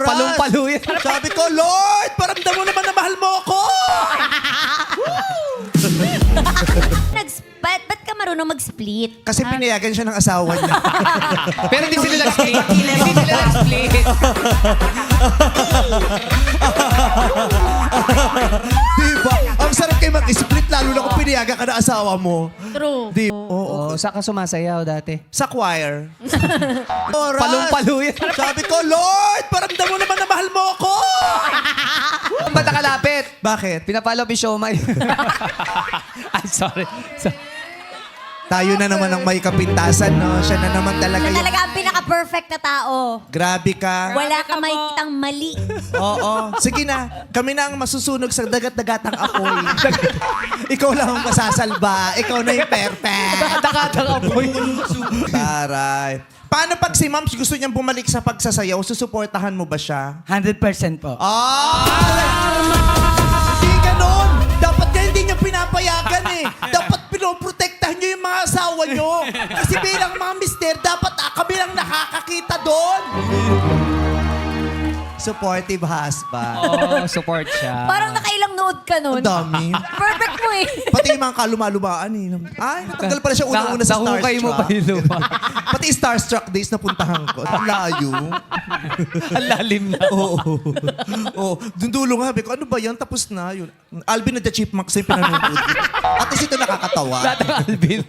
Oras. Palong-palo yan. Sabi ko, Lord, paramdam mo naman na mahal mo ako. Ba't ka marunong mag-split? Kasi pinayagan siya ng asawa niya. Pero hindi sila nag-split. Hindi sila nag-split. Diba? Ang sarap kayo mag-split, lalo na kung pinayagan ka ng asawa mo. True. Di, oo. Oo, saan ka sumasayaw dati? Sa choir. Oras. Palong-palo yan. Sabi ko, Lord, paramdam mo naman na mahal mo ako. Ba't nakalapit? Bakit? Pinapalo ko yung siomay. Ay, sorry. Tayo na naman ang may kapintasan, no? Siya na naman talaga Siya yung... talaga ang pinaka-perfect na tao. Grabe ka. Wala ka makikitang mali. Oo. Sige na. Kami na ang masusunog sa dagat-dagatang apoy. Ikaw lang ang masasalba. Ikaw na yung perfect. Dagat-dagatang apoy. Taray. Paano pag si Ma'am gusto niyang bumalik sa pagsasayaw, susuportahan mo ba siya? 100% po. Hindi ganon. Dapat nga hindi niya pinapayagan eh. Dapat pinoprotektahan niyo yung mga asawa niyo. Kasi bilang mga mister, dapat kami lang nakakakita doon. Supportive husband. Oo, support siya. Parang nakailang nood ka nun. Ang dami. Perfect mo eh. Pati yung mga kalumalumaan eh. Ay, natanggal pala siya una-una sa Starstruck. Nahukay mo pa yung luma. Pati Starstruck days na puntahan ko. Ang layo. Ang lalim na. Oo. Oo. Doon dulo nga, sabi ko, ano ba yan? Tapos na. Yun. Alvin at the Chipmunks yung pinanood. At least ito nakakatawa. Lahat ng Alvin.